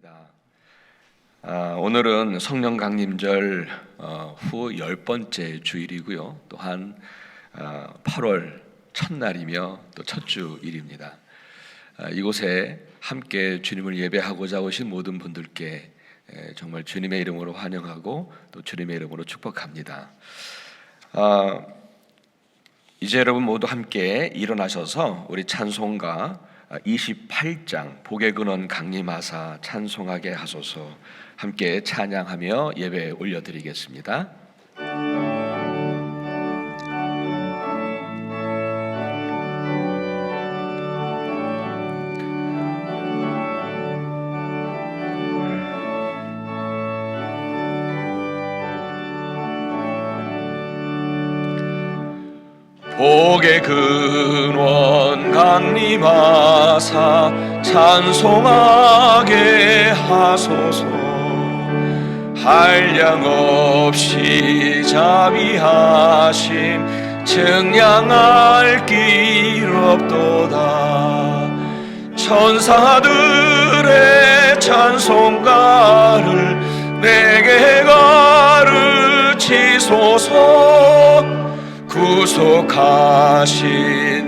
드립니다. 오늘은 성령 강림절 후 10번째 주일이고요. 또한 8월 첫날이며 또 첫 주일입니다. 이곳에 함께 주님을 예배하고자 오신 모든 분들께 정말 주님의 이름으로 환영하고 또 주님의 이름으로 축복합니다. 이제 여러분 모두 함께 일어나셔서 우리 찬송가 28장 복의 근원 강림하사 찬송하게 하소서 함께 찬양하며 예배 올려드리겠습니다. 복의 근원 강림하사 찬송하게 하소서. 한량 없이 자비하심 증량할 길 없도다. 천사들의 찬송가를 내게 가르치소서. 구속하신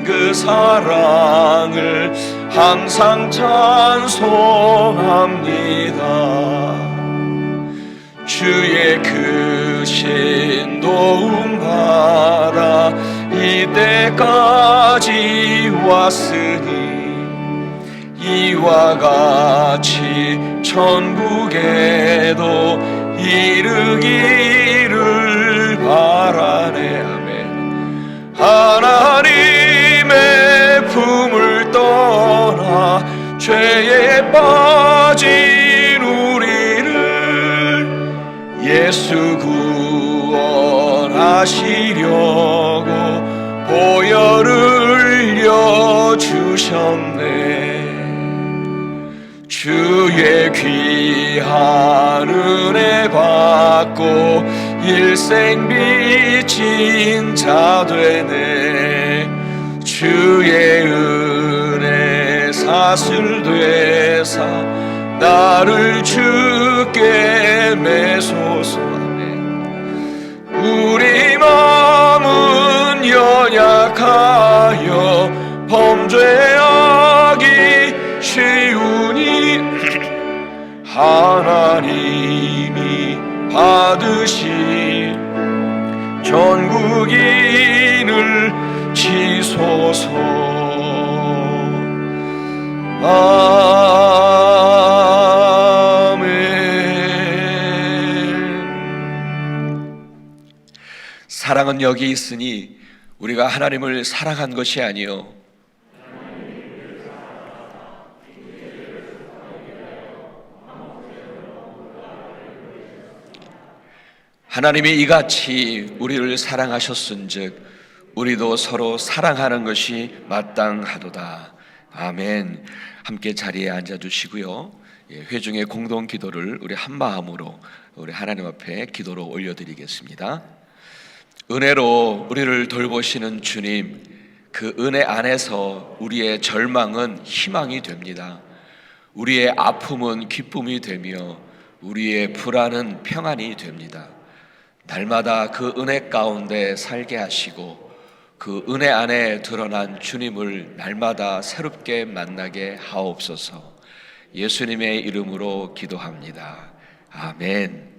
그 사랑을 항상 찬송합니다. 주의 크신 도움 받아 이때까지 왔으니 이와 같이 천국에도 이르기를 바라네. 하나님의 품을 떠나 죄에 빠진 우리를 예수 구원하시려고 보혈을 흘려주셨네. 주의 귀한 은혜 받고 일생 빚진 자 되네. 주의 은혜 사슬되사 나를 주께 매소서. 우리 마음은 연약하여 범죄하기 쉬우니 하나님이 받으신 전국인을 지소서. 아멘. 사랑은 여기 있으니 우리가 하나님을 사랑한 것이 아니요 하나님이 이같이 우리를 사랑하셨은즉 우리도 서로 사랑하는 것이 마땅하도다. 아멘. 함께 자리에 앉아주시고요. 회중의 공동 기도를 우리 한 마음으로 우리 하나님 앞에 기도로 올려드리겠습니다. 은혜로 우리를 돌보시는 주님, 그 은혜 안에서 우리의 절망은 희망이 됩니다. 우리의 아픔은 기쁨이 되며 우리의 불안은 평안이 됩니다. 날마다 그 은혜 가운데 살게 하시고 그 은혜 안에 드러난 주님을 날마다 새롭게 만나게 하옵소서. 예수님의 이름으로 기도합니다. 아멘.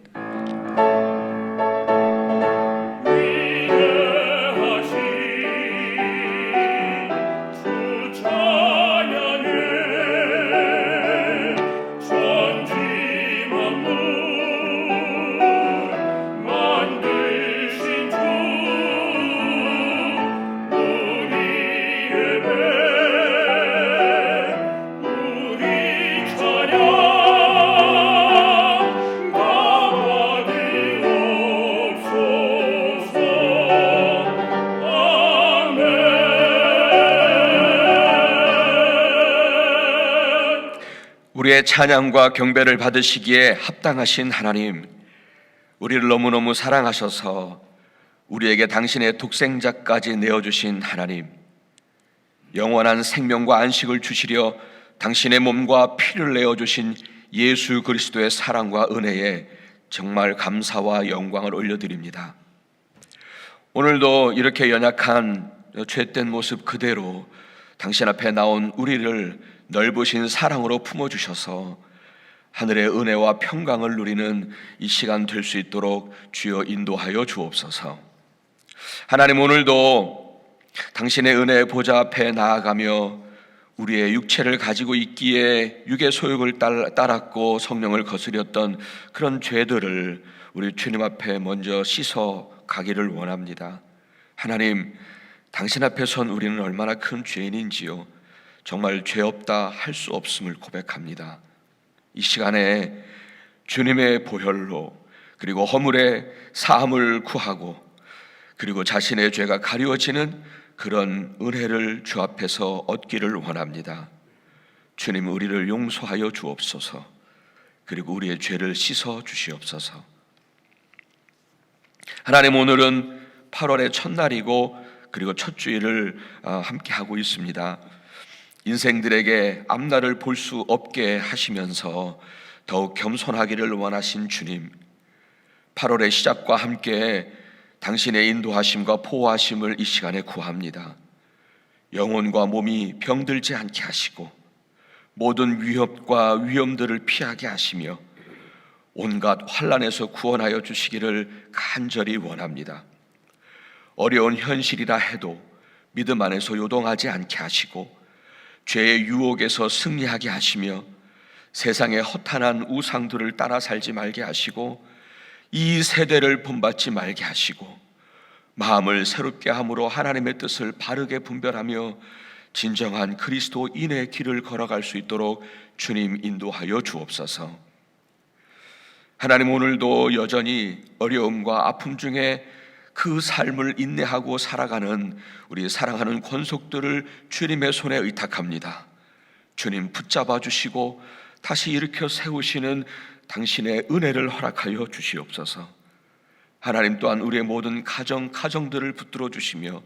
우리의 찬양과 경배를 받으시기에 합당하신 하나님, 우리를 너무너무 사랑하셔서 우리에게 당신의 독생자까지 내어주신 하나님, 영원한 생명과 안식을 주시려 당신의 몸과 피를 내어주신 예수 그리스도의 사랑과 은혜에 정말 감사와 영광을 올려드립니다. 오늘도 이렇게 연약한 죄된 모습 그대로 당신 앞에 나온 우리를 넓으신 사랑으로 품어주셔서 하늘의 은혜와 평강을 누리는 이 시간 될 수 있도록 주여 인도하여 주옵소서. 하나님, 오늘도 당신의 은혜의 보좌 앞에 나아가며 우리의 육체를 가지고 있기에 육의 소욕을 따랐고 성령을 거스렸던 그런 죄들을 우리 주님 앞에 먼저 씻어 가기를 원합니다. 하나님, 당신 앞에 선 우리는 얼마나 큰 죄인인지요, 정말 죄 없다 할 수 없음을 고백합니다. 이 시간에 주님의 보혈로, 그리고 허물의 사함을 구하고, 그리고 자신의 죄가 가리워지는 그런 은혜를 주 앞에서 얻기를 원합니다. 주님, 우리를 용서하여 주옵소서. 그리고 우리의 죄를 씻어 주시옵소서. 하나님, 오늘은 8월의 첫날이고 그리고 첫 주일을 함께 하고 있습니다. 인생들에게 앞날을 볼 수 없게 하시면서 더욱 겸손하기를 원하신 주님, 8월의 시작과 함께 당신의 인도하심과 보호하심을 이 시간에 구합니다. 영혼과 몸이 병들지 않게 하시고 모든 위협과 위험들을 피하게 하시며 온갖 환난에서 구원하여 주시기를 간절히 원합니다. 어려운 현실이라 해도 믿음 안에서 요동하지 않게 하시고 죄의 유혹에서 승리하게 하시며 세상의 허탄한 우상들을 따라 살지 말게 하시고 이 세대를 본받지 말게 하시고 마음을 새롭게 함으로 하나님의 뜻을 바르게 분별하며 진정한 그리스도인의 길을 걸어갈 수 있도록 주님 인도하여 주옵소서. 하나님, 오늘도 여전히 어려움과 아픔 중에 그 삶을 인내하고 살아가는 우리 사랑하는 권속들을 주님의 손에 의탁합니다. 주님, 붙잡아 주시고 다시 일으켜 세우시는 당신의 은혜를 허락하여 주시옵소서. 하나님, 또한 우리의 모든 가정들을 붙들어 주시며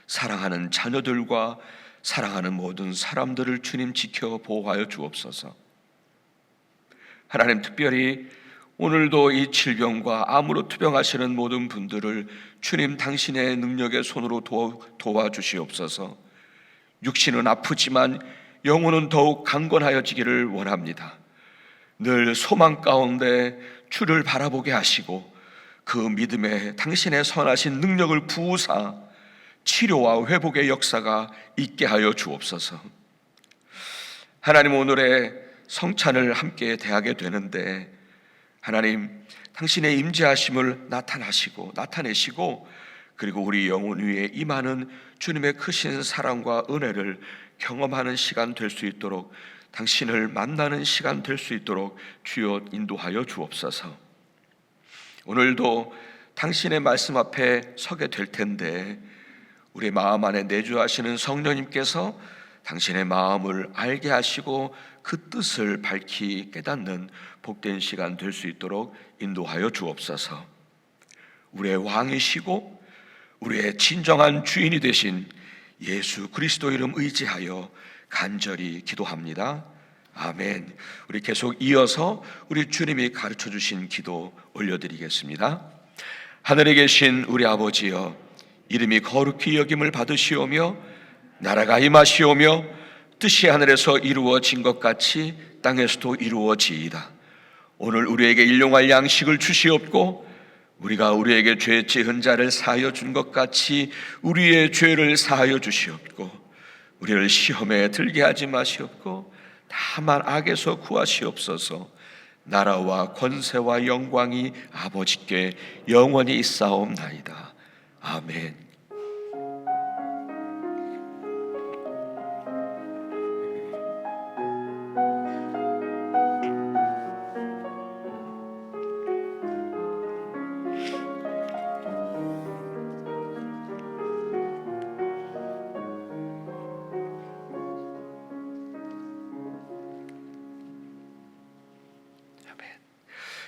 사랑하는 자녀들과 사랑하는 모든 사람들을 주님 지켜 보호하여 주옵소서. 하나님, 특별히 오늘도 이 질병과 암으로 투병하시는 모든 분들을 주님 당신의 능력의 손으로 도와주시옵소서. 육신은 아프지만 영혼은 더욱 강건하여지기를 원합니다. 늘 소망 가운데 주를 바라보게 하시고 그 믿음에 당신의 선하신 능력을 부으사 치료와 회복의 역사가 있게 하여 주옵소서. 하나님, 오늘의 성찬을 함께 대하게 되는데 하나님, 당신의 임재하심을 나타내시고 그리고 우리 영혼 위에 임하는 주님의 크신 사랑과 은혜를 경험하는 시간 될 수 있도록, 당신을 만나는 시간 될 수 있도록 주여 인도하여 주옵소서. 오늘도 당신의 말씀 앞에 서게 될 텐데 우리 마음 안에 내주하시는 성령님께서 당신의 마음을 알게 하시고 그 뜻을 밝히 깨닫는 복된 시간 될 수 있도록 인도하여 주옵소서. 우리의 왕이시고 우리의 진정한 주인이 되신 예수 그리스도 이름 의지하여 간절히 기도합니다. 아멘. 우리 계속 이어서 우리 주님이 가르쳐 주신 기도 올려드리겠습니다. 하늘에 계신 우리 아버지여, 이름이 거룩히 여김을 받으시오며 나라가 임하시오며 뜻이 하늘에서 이루어진 것 같이 땅에서도 이루어지이다. 오늘 우리에게 일용할 양식을 주시옵고 우리가 우리에게 죄 지은 자를 사하여 준 것 같이 우리의 죄를 사하여 주시옵고 우리를 시험에 들게 하지 마시옵고 다만 악에서 구하시옵소서. 나라와 권세와 영광이 아버지께 영원히 있사옵나이다. 아멘.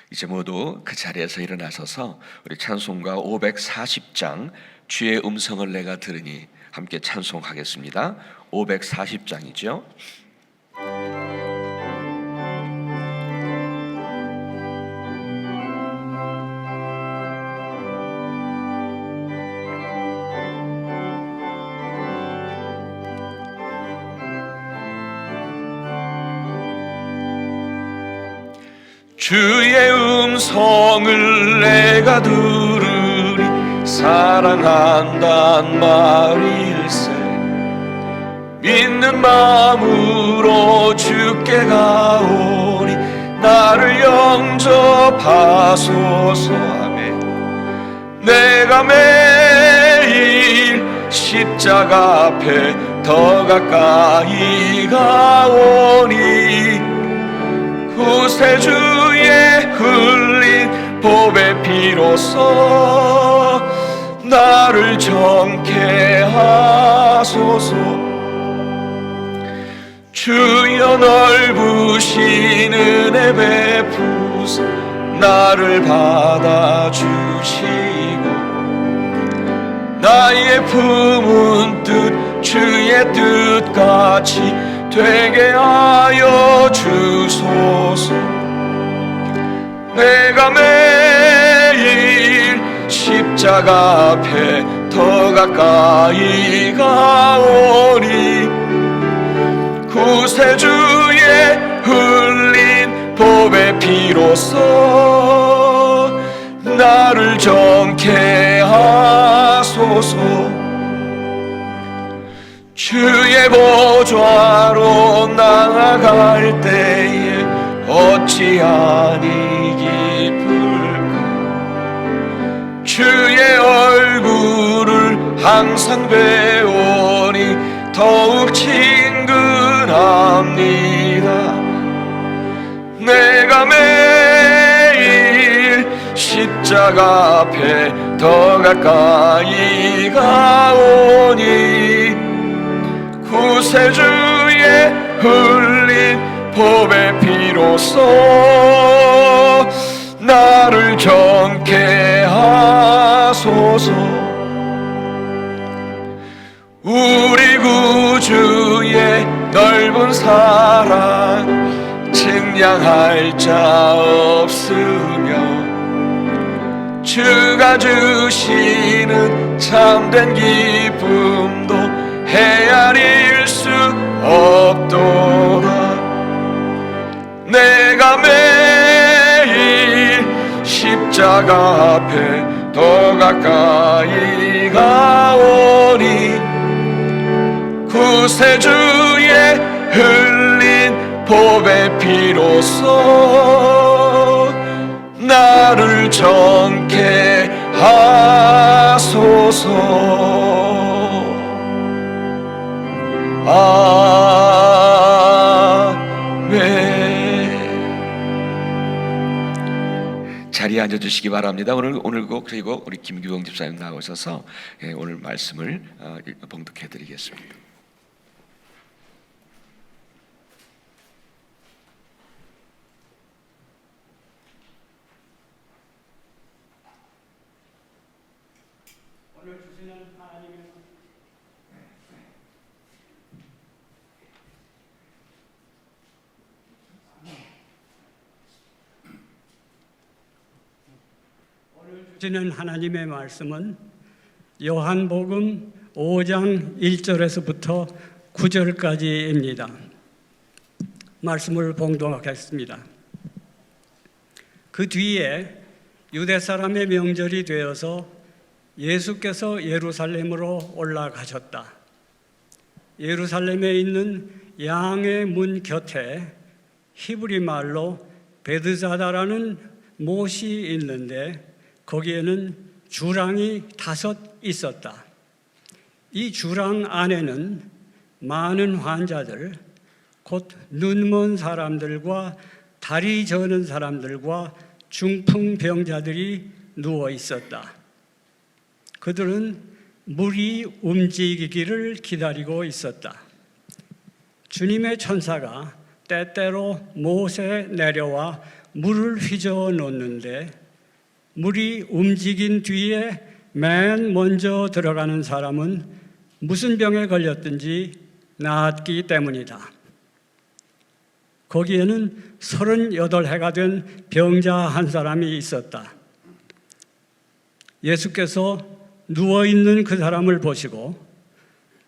이제 모두 그 자리에서 일어나셔서 우리 찬송가 540장 주의 음성을 내가 들으니 함께 찬송하겠습니다. 540장이죠. 주의 음성을 내가 들으리 사랑한단 말일세. 믿는 마음으로 주께 가오니 나를 영접하소서 하매 내가 매일 십자가 앞에 더 가까이 가오니 구세주의 흘린 보배 피로써 나를 정케 하소서. 주여 넓으신 은혜 베푸사 나를 받아주시고 나의 품은 뜻 주의 뜻같이 되게 하여 주소서. 내가 매일 십자가 앞에 더 가까이 가오니 구세주의 흘린 보배 피로써 나를 정케 하소서. 주의 보좌로 나아갈 때에 어찌하니 기쁠까. 주의 얼굴을 항상 배우니 더욱 친근합니다. 내가 매일 십자가 앞에 더 가까이 가오니 구세주의 흘린 보배 피로써 나를 정케 하소서. 우리 구주의 넓은 사랑 측량할 자 없으며 주가 주시는 참된 기쁨도 헤아릴 수 없도다. 내가 매일 십자가 앞에 더 가까이 가오니 구세주의 흘린 보배 피로써 나를 정케 하소서. 아멘. 자리에 앉아주시기 바랍니다. 오늘 곡 그리고 우리 김규봉 집사님 나오셔서 오늘 말씀을 봉독해드리겠습니다. 오늘 주시는 하나님의 주시는 하나님의 말씀은 요한복음 5장 1절에서부터 9절까지입니다. 말씀을 봉독하겠습니다. 그 뒤에 유대 사람의 명절이 되어서 예수께서 예루살렘으로 올라가셨다. 예루살렘에 있는 양의 문 곁에 히브리 말로 베드사다라는 못이 있는데 거기에는 주랑이 5 있었다. 이 주랑 안에는 많은 환자들, 곧 눈먼 사람들과 다리 저는 사람들과 중풍병자들이 누워 있었다. 그들은 물이 움직이기를 기다리고 있었다. 주님의 천사가 때때로 못에 내려와 물을 휘저어 놓는데 물이 움직인 뒤에 맨 먼저 들어가는 사람은 무슨 병에 걸렸든지 낫기 때문이다. 거기에는 38해가 된 병자 한 사람이 있었다. 예수께서 누워있는 그 사람을 보시고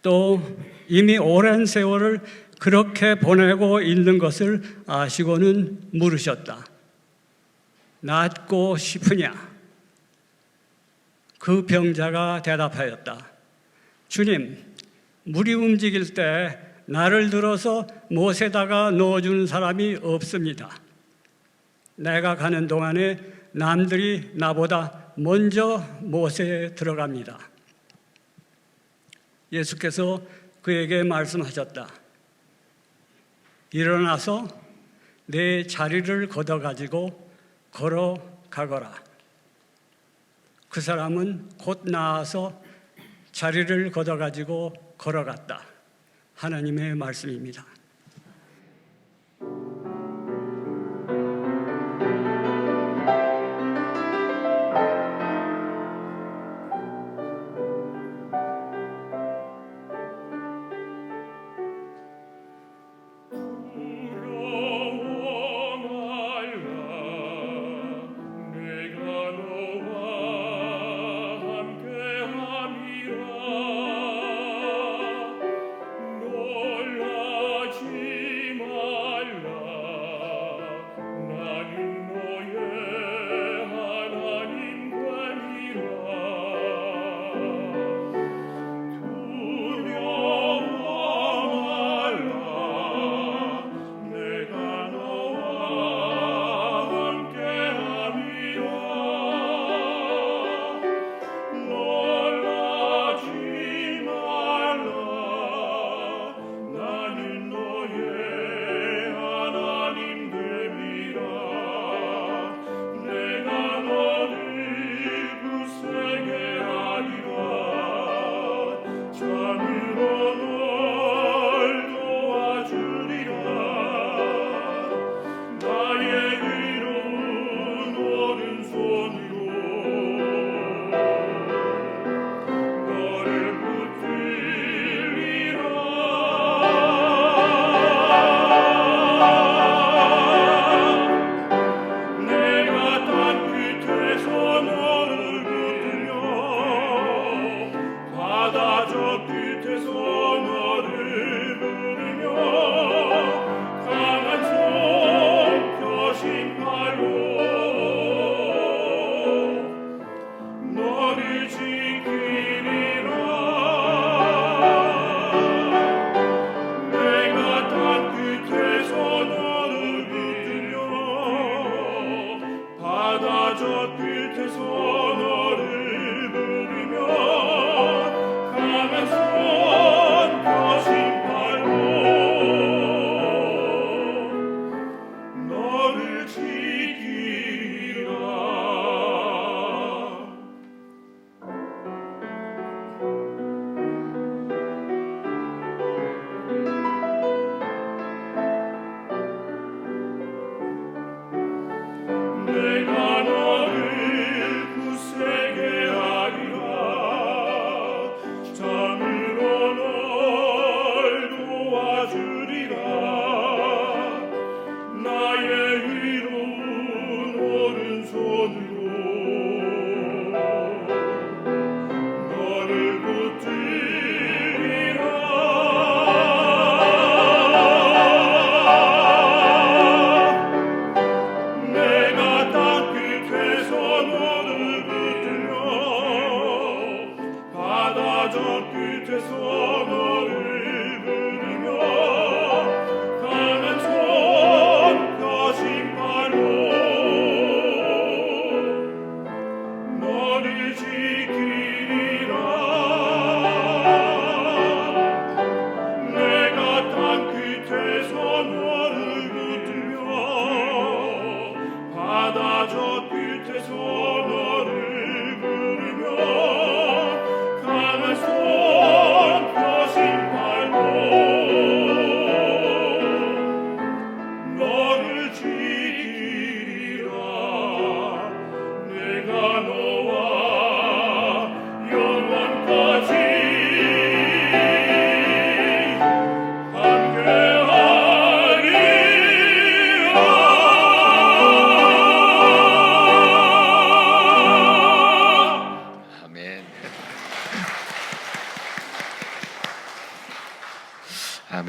또 이미 오랜 세월을 그렇게 보내고 있는 것을 아시고는 물으셨다. 낫고 싶으냐? 그 병자가 대답하였다. 주님, 물이 움직일 때 나를 들어서 못에다가 넣어주는 사람이 없습니다. 내가 가는 동안에 남들이 나보다 먼저 못에 들어갑니다. 예수께서 그에게 말씀하셨다. 일어나서 내 자리를 걷어가지고 걸어가거라. 그 사람은 곧 나아서 자리를 걷어가지고 걸어갔다. 하나님의 말씀입니다.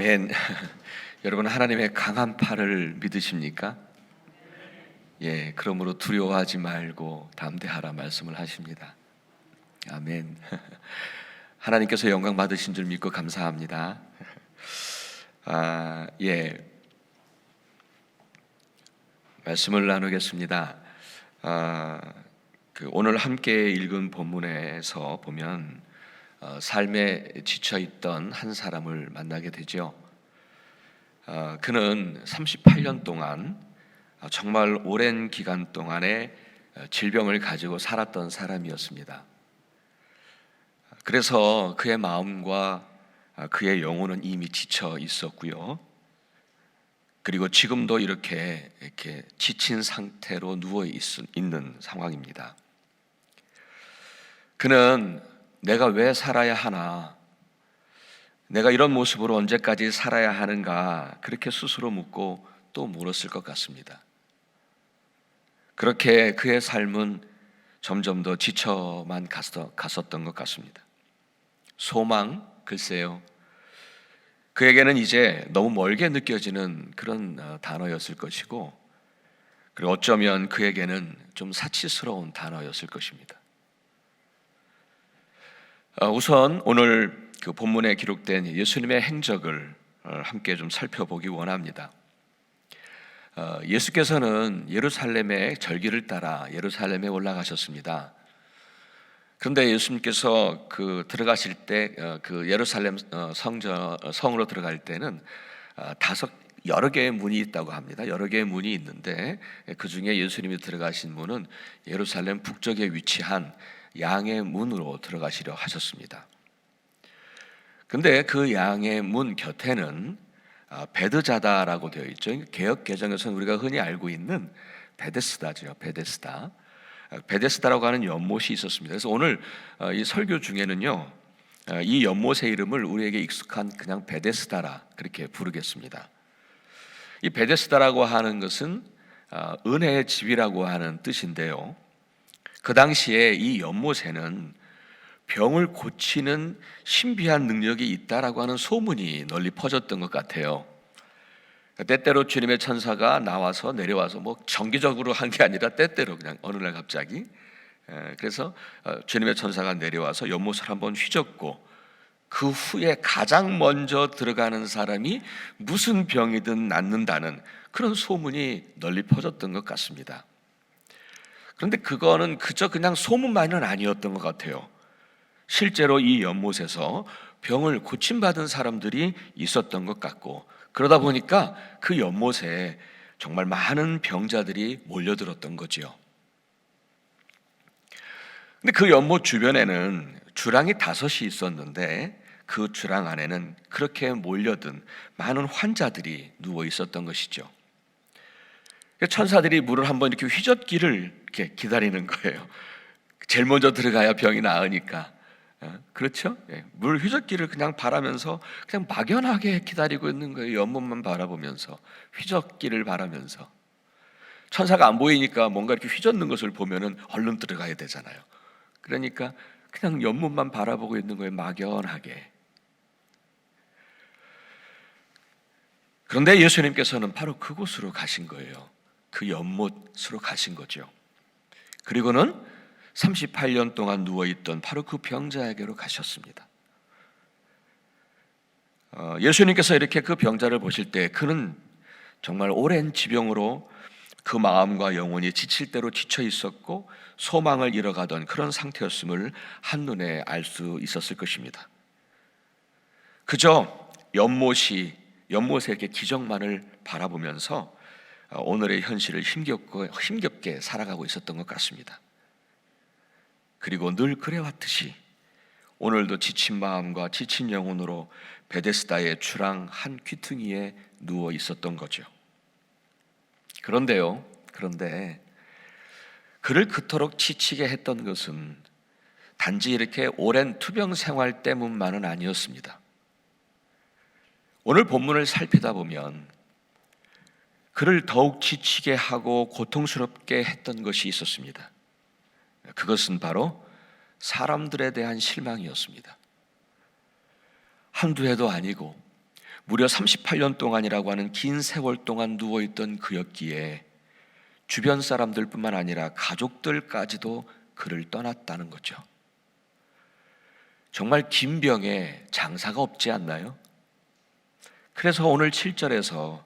아멘. 여러분, 하나님의 강한 팔을 믿으십니까? 그러므로 두려워하지 말고 담대하라 말씀을 하십니다. 아멘. 하나님께서 영광 받으신 줄 믿고 감사합니다. 말씀을 나누겠습니다. 오늘 함께 읽은 본문에서 보면 삶에 지쳐있던 한 사람을 만나게 되죠. 그는 38년 동안 정말 오랜 기간 동안에 질병을 가지고 살았던 사람이었습니다. 그래서 그의 마음과 그의 영혼은 이미 지쳐 있었고요. 그리고 지금도 이렇게 지친 상태로 누워 있는 상황입니다. 그는 내가 왜 살아야 하나? 내가 이런 모습으로 언제까지 살아야 하는가? 그렇게 스스로 묻고 또 물었을 것 같습니다. 그렇게 그의 삶은 점점 더 지쳐만 갔었던 것 같습니다. 소망, 글쎄요. 그에게는 이제 너무 멀게 느껴지는 그런 단어였을 것이고, 그리고 어쩌면 그에게는 좀 사치스러운 단어였을 것입니다. 우선 오늘 그 본문에 기록된 예수님의 행적을 함께 좀 살펴보기 원합니다. 예수께서는 예루살렘의 절기를 따라 예루살렘에 올라가셨습니다. 그런데 예수님께서 들어가실 때 예루살렘 성으로 들어갈 때는 여러 개의 문이 있다고 합니다. 여러 개의 문이 있는데 그 중에 예수님이 들어가신 문은 예루살렘 북쪽에 위치한 양의 문으로 들어가시려 하셨습니다. 근데 그 양의 문 곁에는 베드자다라고 되어 있죠. 개역 개정에서는 우리가 흔히 알고 있는 베데스다죠. 베데스다라고 하는 연못이 있었습니다. 그래서 오늘 이 설교 중에는요, 이 연못의 이름을 우리에게 익숙한 그냥 베데스다라 그렇게 부르겠습니다. 이 베데스다라고 하는 것은 은혜의 집이라고 하는 뜻인데요. 그 당시에 이 연못에는 병을 고치는 신비한 능력이 있다라고 하는 소문이 널리 퍼졌던 것 같아요. 때때로 주님의 천사가 내려와서 정기적으로 한 게 아니라 때때로 그냥 어느 날 갑자기, 그래서 주님의 천사가 내려와서 연못을 한번 휘젓고 그 후에 가장 먼저 들어가는 사람이 무슨 병이든 낫는다는 그런 소문이 널리 퍼졌던 것 같습니다. 그런데 그거는 그냥 소문만은 아니었던 것 같아요. 실제로 이 연못에서 병을 고침받은 사람들이 있었던 것 같고, 그러다 보니까 그 연못에 정말 많은 병자들이 몰려들었던 거지요. 근데 그 연못 주변에는 주랑이 5이 있었는데 그 주랑 안에는 그렇게 몰려든 많은 환자들이 누워 있었던 것이죠. 천사들이 물을 한번 이렇게 휘젓기를 이렇게 기다리는 거예요. 제일 먼저 들어가야 병이 나으니까. 그렇죠? 물 휘젓기를 그냥 바라면서 그냥 막연하게 기다리고 있는 거예요. 연못만 바라보면서, 휘젓기를 바라면서. 천사가 안 보이니까 뭔가 이렇게 휘젓는 것을 보면은 얼른 들어가야 되잖아요. 그러니까 그냥 연못만 바라보고 있는 거예요. 막연하게. 그런데 예수님께서는 바로 그곳으로 가신 거예요. 그 연못으로 가신 거죠. 그리고는 38년 동안 누워있던 바로 그 병자에게로 가셨습니다. 예수님께서 이렇게 그 병자를 보실 때 그는 정말 오랜 지병으로 그 마음과 영혼이 지칠 대로 지쳐 있었고 소망을 잃어가던 그런 상태였음을 한눈에 알 수 있었을 것입니다. 그저 연못의 이렇게 기적만을 바라보면서 오늘의 현실을 힘겹게 살아가고 있었던 것 같습니다. 그리고 늘 그래왔듯이 오늘도 지친 마음과 지친 영혼으로 베데스다의 주랑 한 귀퉁이에 누워 있었던 거죠. 그런데 그를 그토록 지치게 했던 것은 단지 이렇게 오랜 투병 생활 때문만은 아니었습니다. 오늘 본문을 살피다 보면 그를 더욱 지치게 하고 고통스럽게 했던 것이 있었습니다. 그것은 바로 사람들에 대한 실망이었습니다. 한두 해도 아니고 무려 38년 동안이라고 하는 긴 세월 동안 누워있던 그였기에 주변 사람들뿐만 아니라 가족들까지도 그를 떠났다는 거죠. 정말 김병에 장사가 없지 않나요? 그래서 오늘 7절에서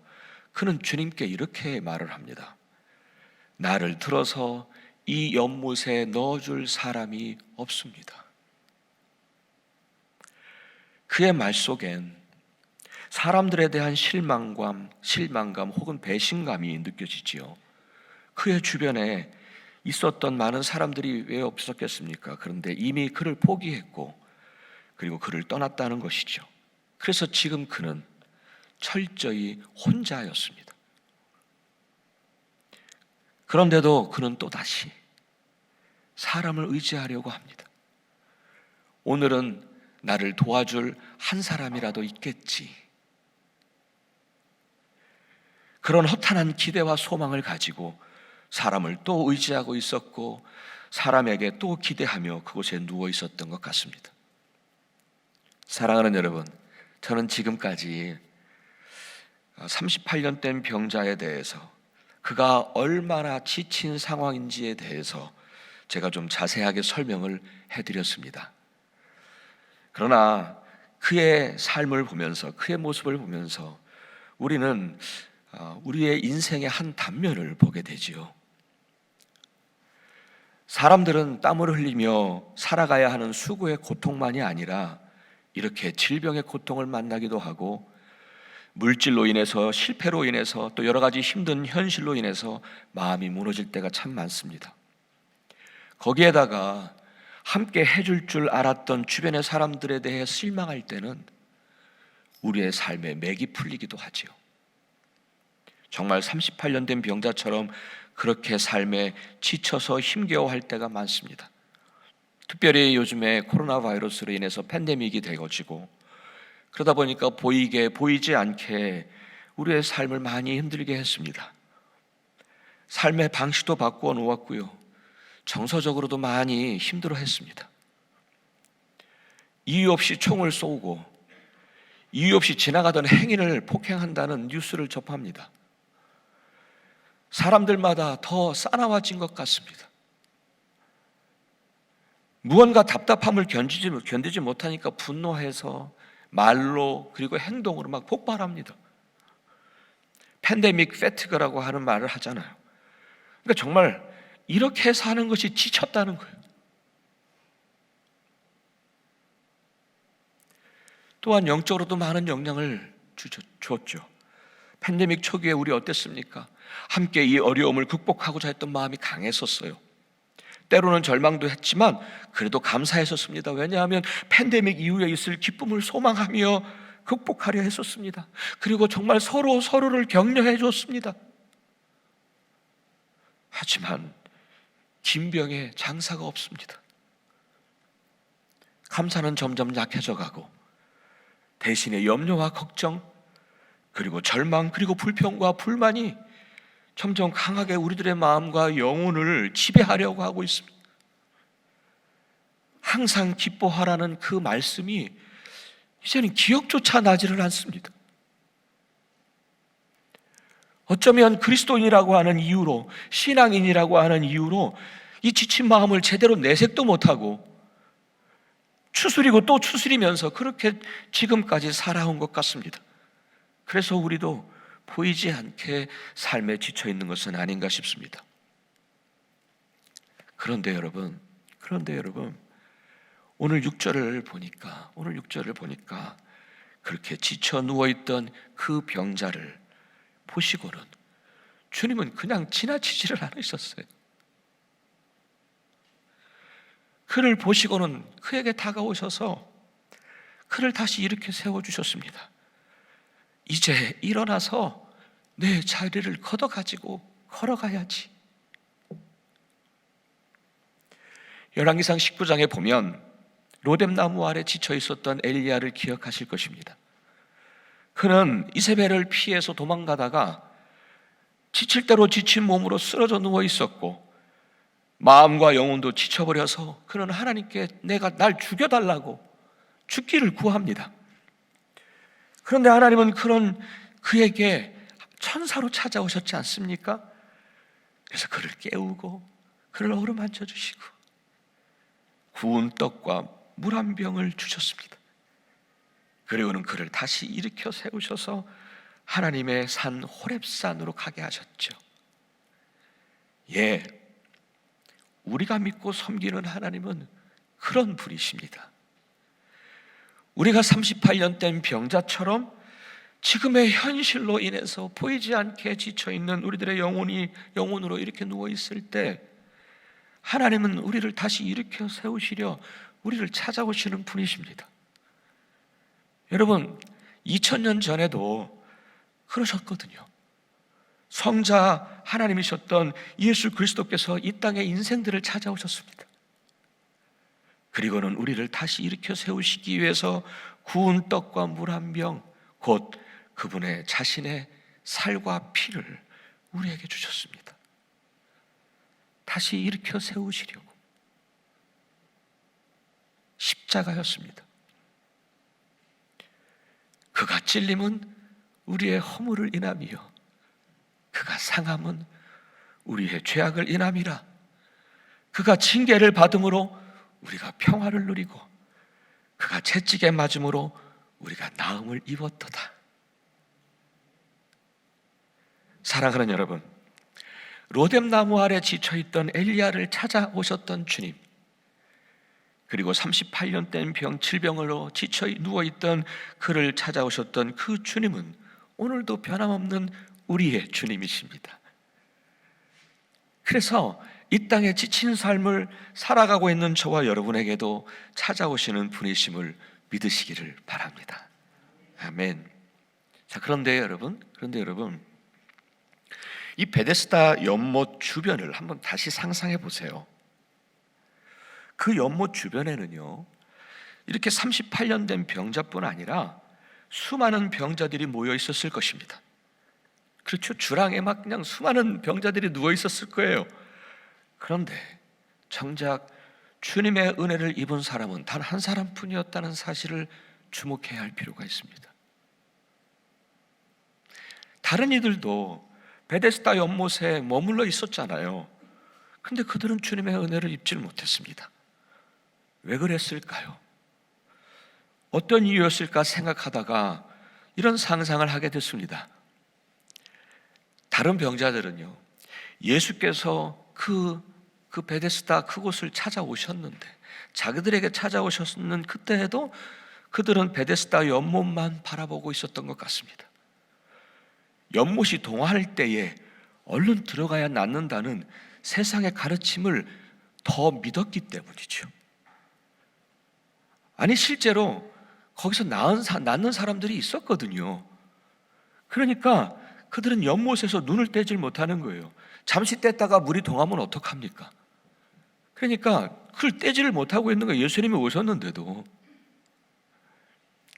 그는 주님께 이렇게 말을 합니다. 나를 들어서 이 연못에 넣어줄 사람이 없습니다. 그의 말 속엔 사람들에 대한 실망감 혹은 배신감이 느껴지지요. 그의 주변에 있었던 많은 사람들이 왜 없었겠습니까? 그런데 이미 그를 포기했고 그리고 그를 떠났다는 것이죠. 그래서 지금 그는 철저히 혼자였습니다. 그런데도 그는 또다시 사람을 의지하려고 합니다. 오늘은 나를 도와줄 한 사람이라도 있겠지. 그런 허탄한 기대와 소망을 가지고 사람을 또 의지하고 있었고 사람에게 또 기대하며 그곳에 누워 있었던 것 같습니다. 사랑하는 여러분, 저는 지금까지 38년 된 병자에 대해서 그가 얼마나 지친 상황인지에 대해서 제가 좀 자세하게 설명을 해드렸습니다. 그러나 그의 삶을 보면서 그의 모습을 보면서 우리는 우리의 인생의 한 단면을 보게 되지요. 사람들은 땀을 흘리며 살아가야 하는 수고의 고통만이 아니라 이렇게 질병의 고통을 만나기도 하고 물질로 인해서 실패로 인해서 또 여러 가지 힘든 현실로 인해서 마음이 무너질 때가 참 많습니다. 거기에다가 함께 해줄 줄 알았던 주변의 사람들에 대해 실망할 때는 우리의 삶에 맥이 풀리기도 하지요. 정말 38년 된 병자처럼 그렇게 삶에 지쳐서 힘겨워할 때가 많습니다. 특별히 요즘에 코로나 바이러스로 인해서 팬데믹이 되어지고 그러다 보니까 보이게 보이지 않게 우리의 삶을 많이 힘들게 했습니다. 삶의 방식도 바꾸어 놓았고요. 정서적으로도 많이 힘들어했습니다. 이유 없이 총을 쏘고 이유 없이 지나가던 행인을 폭행한다는 뉴스를 접합니다. 사람들마다 더 싸나워진 것 같습니다. 무언가 답답함을 견디지 못하니까 분노해서 말로 그리고 행동으로 막 폭발합니다. 팬데믹 패티그라고 하는 말을 하잖아요. 그러니까 정말 이렇게 사는 것이 지쳤다는 거예요. 또한 영적으로도 많은 영향을 줬죠. 팬데믹 초기에 우리 어땠습니까? 함께 이 어려움을 극복하고자 했던 마음이 강했었어요. 때로는 절망도 했지만 그래도 감사했었습니다. 왜냐하면 팬데믹 이후에 있을 기쁨을 소망하며 극복하려 했었습니다. 그리고 정말 서로를 격려해 줬습니다. 하지만 김병에 장사가 없습니다. 감사는 점점 약해져 가고 대신에 염려와 걱정 그리고 절망 그리고 불평과 불만이 점점 강하게 우리들의 마음과 영혼을 지배하려고 하고 있습니다. 항상 기뻐하라는 그 말씀이 이제는 기억조차 나지를 않습니다. 어쩌면 그리스도인이라고 하는 이유로, 신앙인이라고 하는 이유로 이 지친 마음을 제대로 내색도 못하고 추스리고 또 추스리면서 그렇게 지금까지 살아온 것 같습니다. 그래서 우리도 보이지 않게 삶에 지쳐 있는 것은 아닌가 싶습니다. 그런데 여러분, 오늘 6절을 보니까 그렇게 지쳐 누워있던 그 병자를 보시고는 주님은 그냥 지나치지를 않으셨어요. 그를 보시고는 그에게 다가오셔서 그를 다시 이렇게 세워주셨습니다. 이제 일어나서 내 자리를 걷어가지고 걸어가야지. 열왕기상 19장에 보면 로뎀나무 아래 지쳐 있었던 엘리야를 기억하실 것입니다. 그는 이세벨을 피해서 도망가다가 지칠 대로 지친 몸으로 쓰러져 누워 있었고 마음과 영혼도 지쳐버려서 그는 하나님께 날 죽여달라고 죽기를 구합니다. 그런데 하나님은 그런 그에게 천사로 찾아오셨지 않습니까? 그래서 그를 깨우고 그를 어루만져 주시고 구운 떡과 물 한 병을 주셨습니다. 그리고는 그를 다시 일으켜 세우셔서 하나님의 산 호렙산으로 가게 하셨죠. 예, 우리가 믿고 섬기는 하나님은 그런 분이십니다. 우리가 38년 된 병자처럼 지금의 현실로 인해서 보이지 않게 지쳐있는 우리들의 영혼으로 이렇게 누워있을 때 하나님은 우리를 다시 일으켜 세우시려 우리를 찾아오시는 분이십니다. 여러분, 2000년 전에도 그러셨거든요. 성자 하나님이셨던 예수 그리스도께서 이 땅의 인생들을 찾아오셨습니다. 그리고는 우리를 다시 일으켜 세우시기 위해서 구운 떡과 물 한 병, 곧 그분의 자신의 살과 피를 우리에게 주셨습니다. 다시 일으켜 세우시려고. 십자가였습니다. 그가 찔림은 우리의 허물을 인함이요 그가 상함은 우리의 죄악을 인함이라. 그가 징계를 받음으로 우리가 평화를 누리고 그가 채찍에 맞음으로 우리가 나음을 입었도다. 사랑하는 여러분, 로뎀나무 아래 지쳐있던 엘리야를 찾아오셨던 주님, 그리고 38년 된 질병으로 지쳐 누워있던 그를 찾아오셨던 그 주님은 오늘도 변함없는 우리의 주님이십니다. 그래서 이 땅에 지친 삶을 살아가고 있는 저와 여러분에게도 찾아오시는 분이심을 믿으시기를 바랍니다. 아멘. 자, 그런데 여러분, 이 베데스다 연못 주변을 한번 다시 상상해 보세요. 그 연못 주변에는요, 이렇게 38년 된 병자뿐 아니라 수많은 병자들이 모여 있었을 것입니다. 그렇죠. 주랑에 막 그냥 수많은 병자들이 누워 있었을 거예요. 그런데 정작 주님의 은혜를 입은 사람은 단 한 사람뿐이었다는 사실을 주목해야 할 필요가 있습니다. 다른 이들도 베데스다 연못에 머물러 있었잖아요. 근데 그들은 주님의 은혜를 입질 못했습니다. 왜 그랬을까요? 어떤 이유였을까 생각하다가 이런 상상을 하게 됐습니다. 다른 병자들은요, 예수께서 그 베데스다 그곳을 찾아오셨는데, 자기들에게 찾아오셨는 그때에도 그들은 베데스다 연못만 바라보고 있었던 것 같습니다. 연못이 동화할 때에 얼른 들어가야 낫는다는 세상의 가르침을 더 믿었기 때문이죠. 아니, 실제로 거기서 낫는 사람들이 있었거든요. 그러니까 그들은 연못에서 눈을 떼질 못하는 거예요. 잠시 뗐다가 물이 동하면 어떡합니까? 그러니까 그걸 떼지를 못하고 있는 거예요. 예수님이 오셨는데도.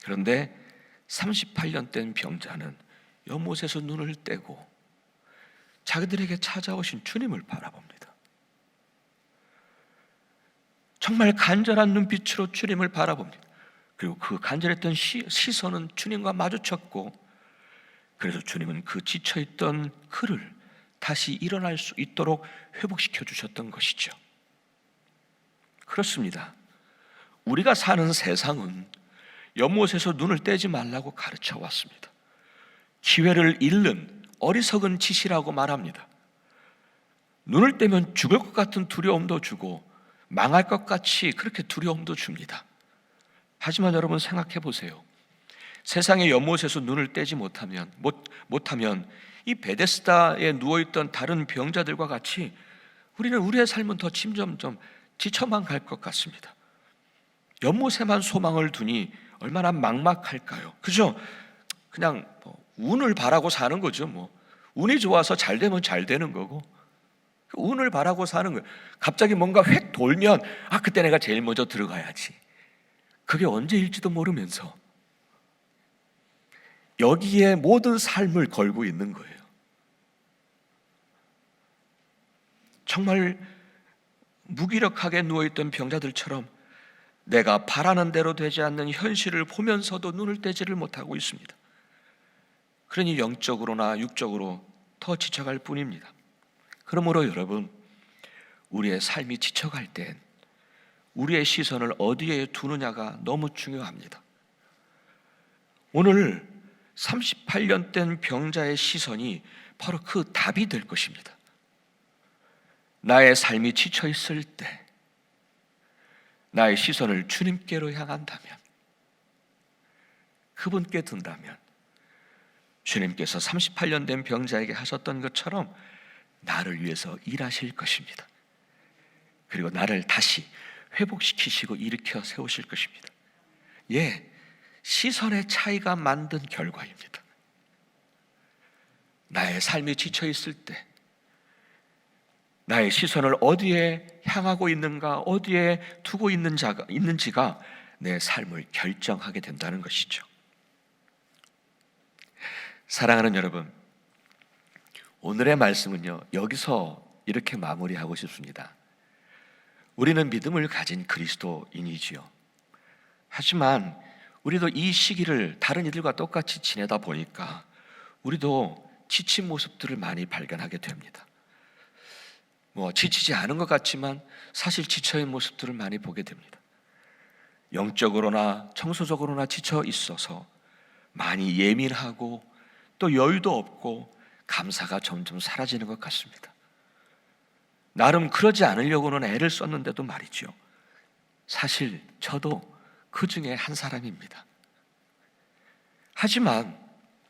그런데 38년 된 병자는 연못에서 눈을 떼고 자기들에게 찾아오신 주님을 바라봅니다. 정말 간절한 눈빛으로 주님을 바라봅니다. 그리고 그 간절했던 시선은 주님과 마주쳤고, 그래서 주님은 그 지쳐있던 그를 다시 일어날 수 있도록 회복시켜 주셨던 것이죠. 그렇습니다. 우리가 사는 세상은 연못에서 눈을 떼지 말라고 가르쳐 왔습니다. 기회를 잃는 어리석은 짓이라고 말합니다. 눈을 떼면 죽을 것 같은 두려움도 주고 망할 것 같이 그렇게 두려움도 줍니다. 하지만 여러분 생각해 보세요. 세상의 연못에서 눈을 떼지 못하면 이 베데스다에 누워있던 다른 병자들과 같이 우리는 우리의 삶은 더 점점 지쳐만 갈 것 같습니다. 연못에만 소망을 두니 얼마나 막막할까요? 그죠? 그냥 운을 바라고 사는 거죠. 운이 좋아서 잘 되면 잘 되는 거고, 운을 바라고 사는 거예요. 갑자기 뭔가 획 돌면 그때 내가 제일 먼저 들어가야지. 그게 언제일지도 모르면서 여기에 모든 삶을 걸고 있는 거예요. 정말 무기력하게 누워있던 병자들처럼 내가 바라는 대로 되지 않는 현실을 보면서도 눈을 떼지를 못하고 있습니다. 그러니 영적으로나 육적으로 더 지쳐갈 뿐입니다. 그러므로 여러분, 우리의 삶이 지쳐갈 땐 우리의 시선을 어디에 두느냐가 너무 중요합니다. 오늘 38년 된 병자의 시선이 바로 그 답이 될 것입니다. 나의 삶이 지쳐 있을 때 나의 시선을 주님께로 향한다면, 그분께 둔다면 주님께서 38년 된 병자에게 하셨던 것처럼 나를 위해서 일하실 것입니다. 그리고 나를 다시 회복시키시고 일으켜 세우실 것입니다. 시선의 차이가 만든 결과입니다. 나의 삶이 지쳐 있을 때 나의 시선을 어디에 향하고 있는가, 어디에 두고 있는지가 내 삶을 결정하게 된다는 것이죠. 사랑하는 여러분, 오늘의 말씀은요, 여기서 이렇게 마무리하고 싶습니다. 우리는 믿음을 가진 그리스도인이지요. 하지만 우리도 이 시기를 다른 이들과 똑같이 지내다 보니까 우리도 지친 모습들을 많이 발견하게 됩니다. 지치지 않은 것 같지만 사실 지쳐있는 모습들을 많이 보게 됩니다. 영적으로나 정서적으로나 지쳐 있어서 많이 예민하고 또 여유도 없고 감사가 점점 사라지는 것 같습니다. 나름 그러지 않으려고는 애를 썼는데도 말이죠, 사실 저도 그 중에 한 사람입니다. 하지만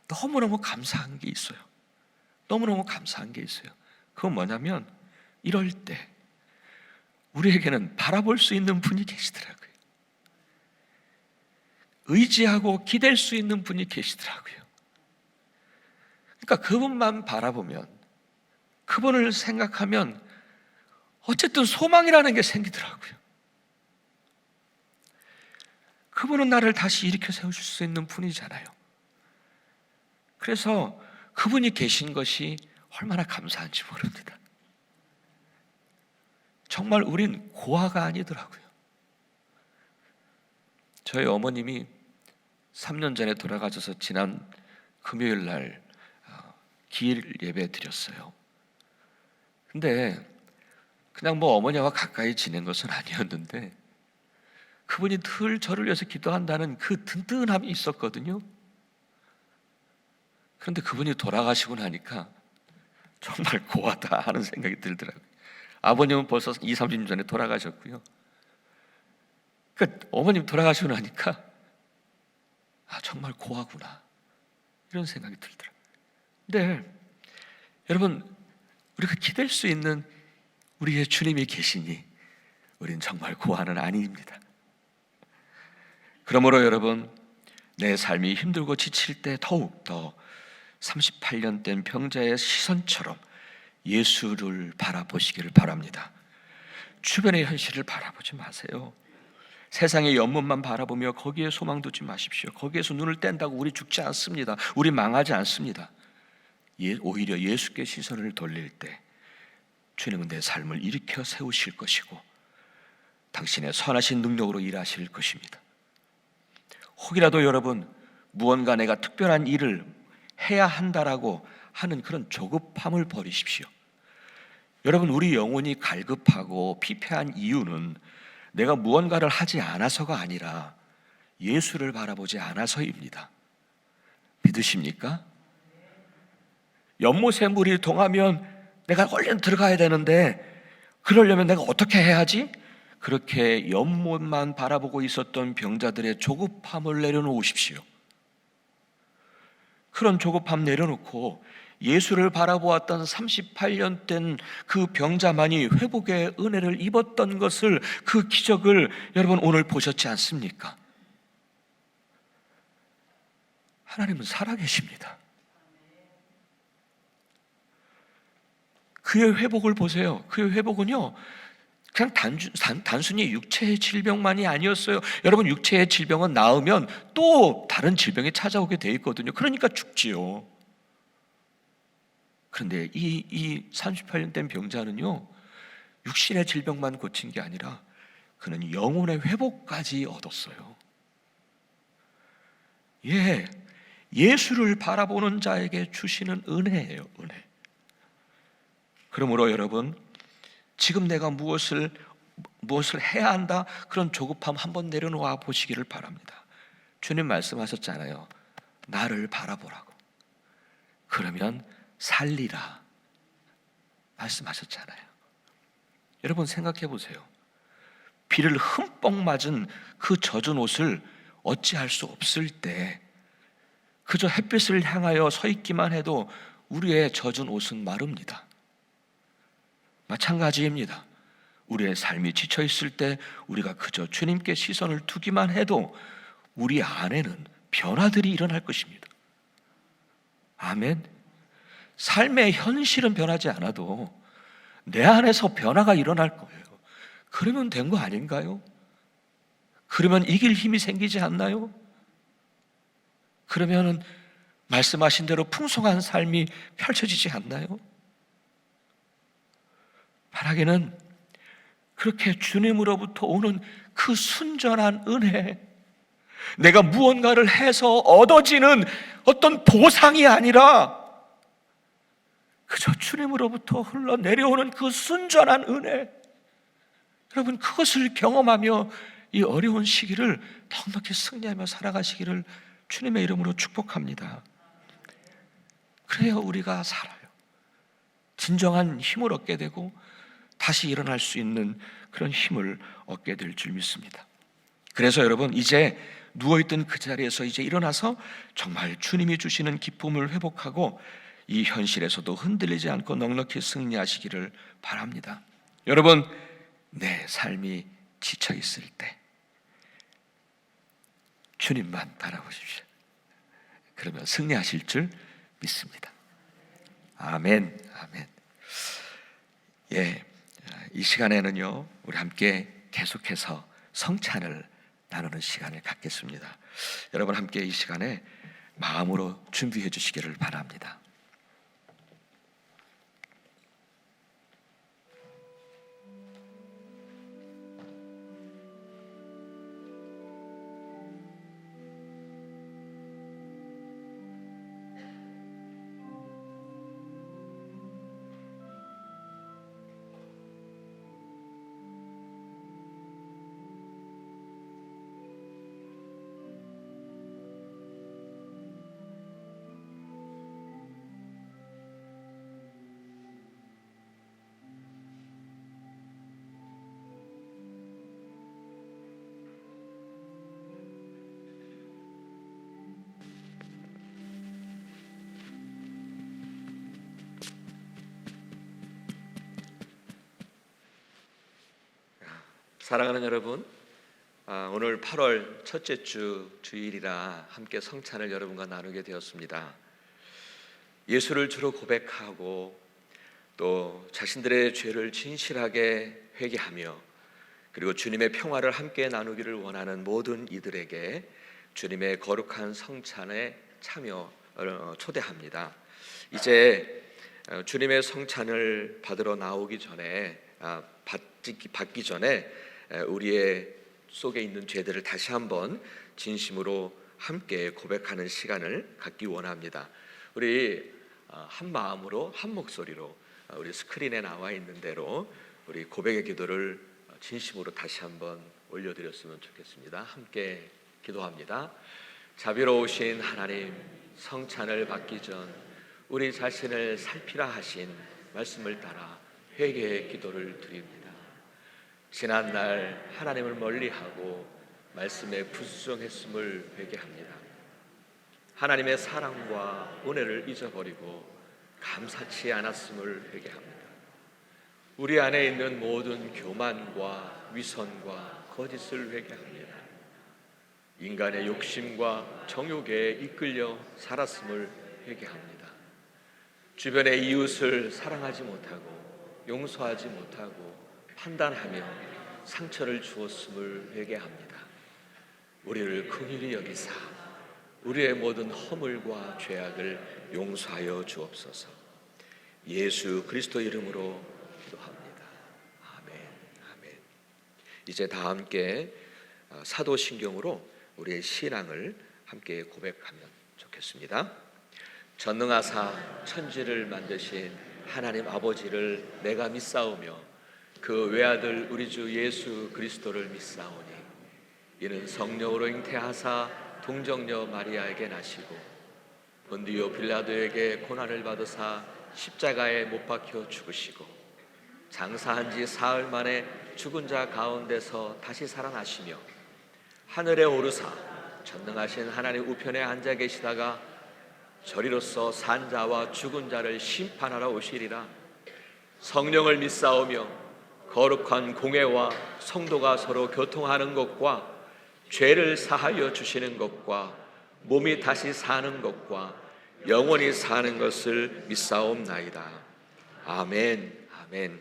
너무너무 감사한 게 있어요. 너무너무 감사한 게 있어요. 그건 뭐냐면, 이럴 때 우리에게는 바라볼 수 있는 분이 계시더라고요. 의지하고 기댈 수 있는 분이 계시더라고요. 그러니까 그분만 바라보면, 그분을 생각하면 어쨌든 소망이라는 게 생기더라고요. 그분은 나를 다시 일으켜 세우실 수 있는 분이잖아요. 그래서 그분이 계신 것이 얼마나 감사한지 모릅니다. 정말 우린 고아가 아니더라고요. 저희 어머님이 3년 전에 돌아가셔서 지난 금요일 날 기일 예배 드렸어요. 근데 그냥 어머니와 가까이 지낸 것은 아니었는데 그분이 늘 저를 위해서 기도한다는 그 든든함이 있었거든요. 그런데 그분이 돌아가시고 나니까 정말 고하다 하는 생각이 들더라고요. 아버님은 벌써 20-30년 전에 돌아가셨고요. 그러니까 어머님 돌아가시고 나니까 정말 고하구나, 이런 생각이 들더라고요. 근데 여러분, 우리가 기댈 수 있는 우리의 주님이 계시니 우린 정말 고아는 아닙니다. 그러므로 여러분, 내 삶이 힘들고 지칠 때 더욱더 38년 된 병자의 시선처럼 예수를 바라보시기를 바랍니다. 주변의 현실을 바라보지 마세요. 세상의 연못만 바라보며 거기에 소망 두지 마십시오. 거기에서 눈을 뗀다고 우리 죽지 않습니다. 우리 망하지 않습니다. 오히려 예수께 시선을 돌릴 때 주님은 내 삶을 일으켜 세우실 것이고 당신의 선하신 능력으로 일하실 것입니다. 혹이라도 여러분, 무언가 내가 특별한 일을 해야 한다라고 하는 그런 조급함을 버리십시오. 여러분, 우리 영혼이 갈급하고 피폐한 이유는 내가 무언가를 하지 않아서가 아니라 예수를 바라보지 않아서입니다. 믿으십니까? 연못에 물이 동하면 내가 얼른 들어가야 되는데 그러려면 내가 어떻게 해야지? 그렇게 연못만 바라보고 있었던 병자들의 조급함을 내려놓으십시오. 그런 조급함 내려놓고 예수를 바라보았던 38년 된 그 병자만이 회복의 은혜를 입었던 것을, 그 기적을 여러분 오늘 보셨지 않습니까? 하나님은 살아계십니다. 그의 회복을 보세요. 그의 회복은요, 그냥 단순히 육체의 질병만이 아니었어요. 여러분, 육체의 질병은 나으면 또 다른 질병이 찾아오게 돼 있거든요. 그러니까 죽지요. 그런데 이 38년 된 병자는요, 육신의 질병만 고친 게 아니라 그는 영혼의 회복까지 얻었어요. 예수를 바라보는 자에게 주시는 은혜예요, 은혜. 그러므로 여러분, 지금 내가 무엇을 해야 한다, 그런 조급함 한번 내려놓아 보시기를 바랍니다. 주님 말씀하셨잖아요. 나를 바라보라고. 그러면 살리라 말씀하셨잖아요. 여러분 생각해 보세요. 비를 흠뻑 맞은 그 젖은 옷을 어찌할 수 없을 때 그저 햇빛을 향하여 서 있기만 해도 우리의 젖은 옷은 마릅니다. 마찬가지입니다. 우리의 삶이 지쳐 있을 때 우리가 그저 주님께 시선을 두기만 해도 우리 안에는 변화들이 일어날 것입니다. 아멘. 삶의 현실은 변하지 않아도 내 안에서 변화가 일어날 거예요. 그러면 된 거 아닌가요? 그러면 이길 힘이 생기지 않나요? 그러면 말씀하신 대로 풍성한 삶이 펼쳐지지 않나요? 바라기는 그렇게 주님으로부터 오는 그 순전한 은혜, 내가 무언가를 해서 얻어지는 어떤 보상이 아니라 그저 주님으로부터 흘러내려오는 그 순전한 은혜, 여러분 그것을 경험하며 이 어려운 시기를 넉넉히 승리하며 살아가시기를 주님의 이름으로 축복합니다. 그래야 우리가 살아요. 진정한 힘을 얻게 되고 다시 일어날 수 있는 그런 힘을 얻게 될 줄 믿습니다. 그래서 여러분, 이제 누워있던 그 자리에서 이제 일어나서 정말 주님이 주시는 기쁨을 회복하고 이 현실에서도 흔들리지 않고 넉넉히 승리하시기를 바랍니다. 여러분, 내 삶이 지쳐 있을 때 주님만 바라보십시오. 그러면 승리하실 줄 믿습니다. 아멘, 아멘. 예, 이 시간에는요, 우리 함께 계속해서 성찬을 나누는 시간을 갖겠습니다. 여러분 함께 이 시간에 마음으로 준비해 주시기를 바랍니다. 사랑하는 여러분, 오늘 8월 첫째 주 주일이라 함께 성찬을 여러분과 나누게 되었습니다. 예수를 주로 고백하고 또 자신들의 죄를 진실하게 회개하며 그리고 주님의 평화를 함께 나누기를 원하는 모든 이들에게 주님의 거룩한 성찬에 참여 초대합니다. 이제 주님의 성찬을 받으러 나오기 전에 받기 전에 우리의 속에 있는 죄들을 다시 한번 진심으로 함께 고백하는 시간을 갖기 원합니다. 우리 한 마음으로 한 목소리로 우리 스크린에 나와 있는 대로 우리 고백의 기도를 진심으로 다시 한번 올려드렸으면 좋겠습니다. 함께 기도합니다. 자비로우신 하나님, 성찬을 받기 전 우리 자신을 살피라 하신 말씀을 따라 회개의 기도를 드립니다. 지난날 하나님을 멀리하고 말씀에 불순종했음을 회개합니다. 하나님의 사랑과 은혜를 잊어버리고 감사치 않았음을 회개합니다. 우리 안에 있는 모든 교만과 위선과 거짓을 회개합니다. 인간의 욕심과 정욕에 이끌려 살았음을 회개합니다. 주변의 이웃을 사랑하지 못하고 용서하지 못하고 판단하며 상처를 주었음을 회개합니다. 우리를 긍휼히 여기사 우리의 모든 허물과 죄악을 용서하여 주옵소서. 예수 그리스도 이름으로 기도합니다. 아멘, 아멘. 이제 다 함께 사도신경으로 우리의 신앙을 함께 고백하면 좋겠습니다. 전능하사 천지를 만드신 하나님 아버지를 내가 믿사오며 그 외아들 우리 주 예수 그리스도를 믿사오니 이는 성령으로 잉태하사 동정녀 마리아에게 나시고 본디오 빌라도에게 고난을 받으사 십자가에 못 박혀 죽으시고 장사한 지 사흘 만에 죽은 자 가운데서 다시 살아나시며 하늘에 오르사 전능하신 하나님 우편에 앉아 계시다가 저리로서 산 자와 죽은 자를 심판하러 오시리라. 성령을 믿사오며 거룩한 공회와 성도가 서로 교통하는 것과 죄를 사하여 주시는 것과 몸이 다시 사는 것과 영원히 사는 것을 믿사옵나이다. 아멘. 아멘.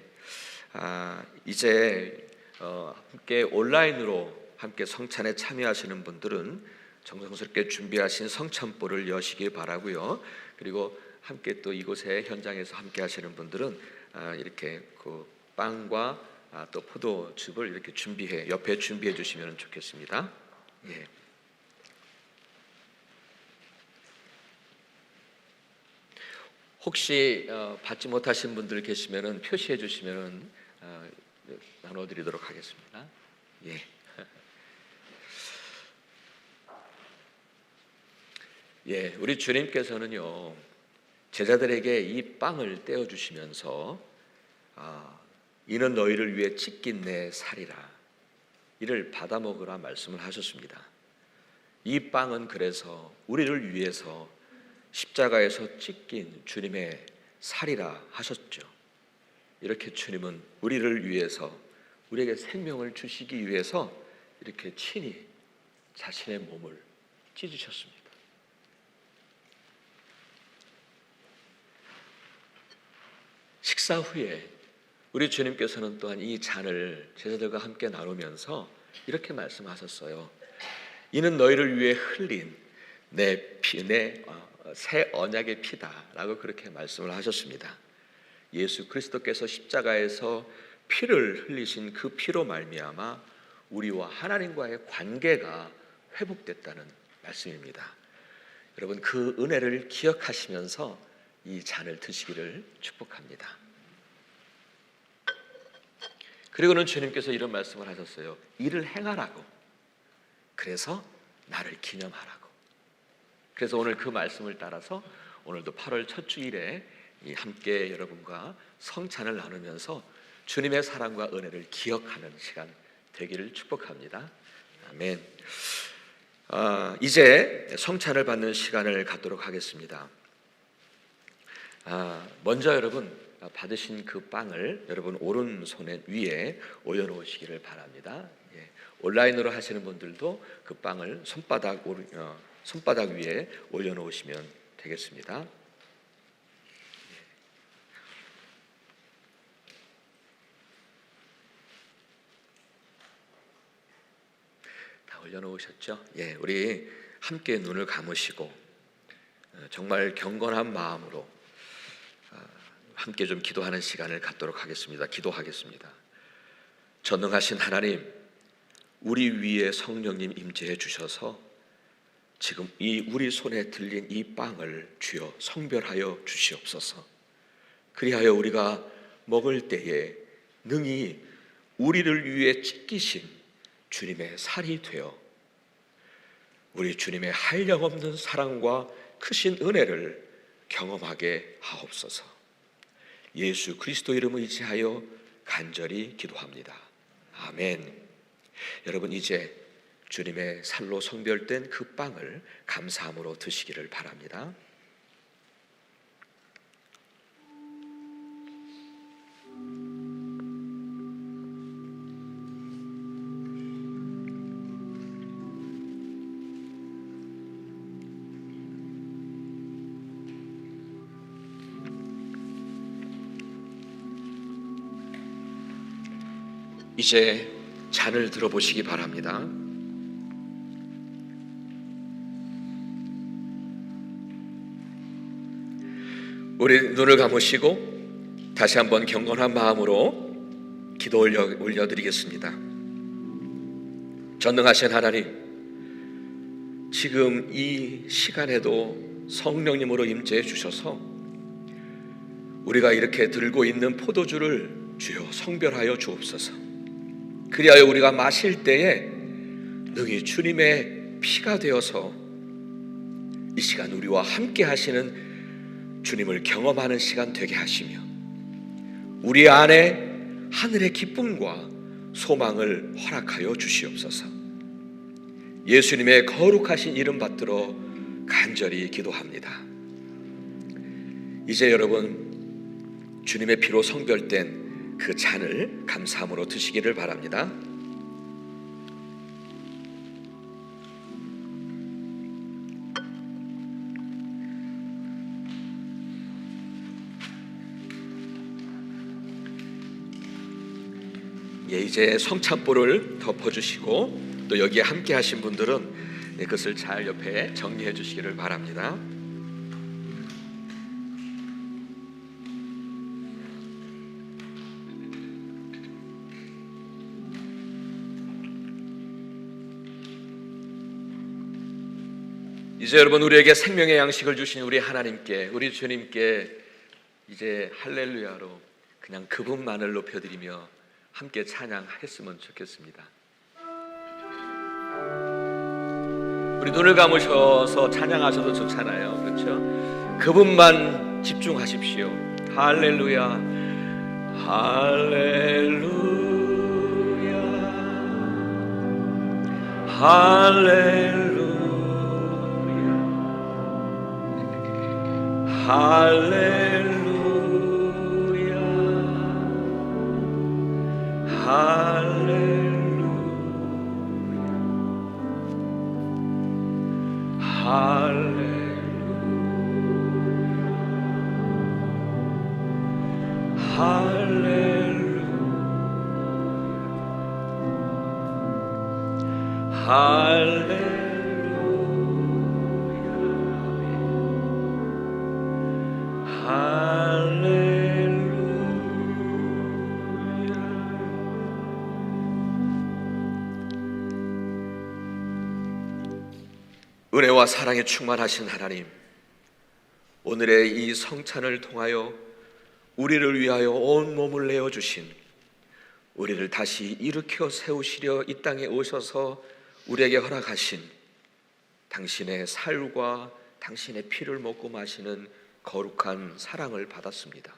이제 함께 온라인으로 함께 성찬에 참여하시는 분들은 정성스럽게 준비하신 성찬볼을 여시길 바라고요. 그리고 함께 또 이곳에 현장에서 함께 하시는 분들은 이렇게 그 빵과 또 포도즙을 이렇게 옆에 준비해 주시면 좋겠습니다. 예. 혹시 받지 못하신 분들 계시면은 표시해 주시면은 나눠드리도록 하겠습니다. 예. 예, 우리 주님께서는요 제자들에게 이 빵을 떼어 주시면서 이는 너희를 위해 찢긴 내 살이라 이를 받아 먹으라 말씀을 하셨습니다. 이 빵은 그래서 우리를 위해서 십자가에서 찢긴 주님의 살이라 하셨죠. 이렇게 주님은 우리를 위해서 우리에게 생명을 주시기 위해서 이렇게 친히 자신의 몸을 찢으셨습니다. 식사 후에 우리 주님께서는 또한 이 잔을 제자들과 함께 나누면서 이렇게 말씀하셨어요. 이는 너희를 위해 흘린 새 언약의 피다라고 그렇게 말씀을 하셨습니다. 예수 그리스도께서 십자가에서 피를 흘리신 그 피로 말미암아 우리와 하나님과의 관계가 회복됐다는 말씀입니다. 여러분 그 은혜를 기억하시면서 이 잔을 드시기를 축복합니다. 그리고는 주님께서 이런 말씀을 하셨어요. 이를 행하라고. 그래서 나를 기념하라고. 그래서 오늘 그 말씀을 따라서 오늘도 8월 첫 주일에 함께 여러분과 성찬을 나누면서 주님의 사랑과 은혜를 기억하는 시간 되기를 축복합니다. 아멘. 이제 성찬을 받는 시간을 갖도록 하겠습니다. 먼저 여러분 받으신 그 빵을 여러분 오른손 위에 올려놓으시기를 바랍니다. 예, 온라인으로 하시는 분들도 그 빵을 손바닥 위에 올려놓으시면 되겠습니다. 다 올려놓으셨죠? 예, 우리 함께 눈을 감으시고 정말 경건한 마음으로 함께 좀 기도하는 시간을 갖도록 하겠습니다. 기도하겠습니다. 전능하신 하나님, 우리 위에 성령님 임재해 주셔서 지금 이 우리 손에 들린 이 빵을 주여 성별하여 주시옵소서. 그리하여 우리가 먹을 때에 능히 우리를 위해 찢기신 주님의 살이 되어 우리 주님의 한량없는 사랑과 크신 은혜를 경험하게 하옵소서. 예수 그리스도 이름을 의지하여 간절히 기도합니다. 아멘. 여러분 이제 주님의 살로 성별된 그 빵을 감사함으로 드시기를 바랍니다. 이제 잔을 들어보시기 바랍니다. 우리 눈을 감으시고 다시 한번 경건한 마음으로 기도 올려드리겠습니다. 전능하신 하나님, 지금 이 시간에도 성령님으로 임재해 주셔서 우리가 이렇게 들고 있는 포도주를 주여 성별하여 주옵소서. 그리하여 우리가 마실 때에 능히 주님의 피가 되어서 이 시간 우리와 함께 하시는 주님을 경험하는 시간 되게 하시며 우리 안에 하늘의 기쁨과 소망을 허락하여 주시옵소서. 예수님의 거룩하신 이름 받들어 간절히 기도합니다. 이제 여러분 주님의 피로 성별된 그 잔을 감사함으로 드시기를 바랍니다. 예, 이제 성찬볼을 덮어주시고 또 여기에 함께 하신 분들은 그것을 잘 옆에 정리해 주시기를 바랍니다. 이제 여러분 우리에게 생명의 양식을 주신 우리 하나님께, 우리 주님께 이제 할렐루야로 그냥 그분만을 높여드리며 함께 찬양했으면 좋겠습니다. 우리 눈을 감으셔서 찬양하셔도 좋잖아요. 그렇죠? 그분만 집중하십시오. 할렐루야, 할렐루야, 할렐루야, 할렐루야, 은혜와 사랑에 충만하신 하나님, 오늘의 이 성찬을 통하여 우리를 위하여 온 몸을 내어주신, 우리를 다시 일으켜 세우시려 이 땅에 오셔서 우리에게 허락하신 당신의 살과 당신의 피를 먹고 마시는 거룩한 사랑을 받았습니다.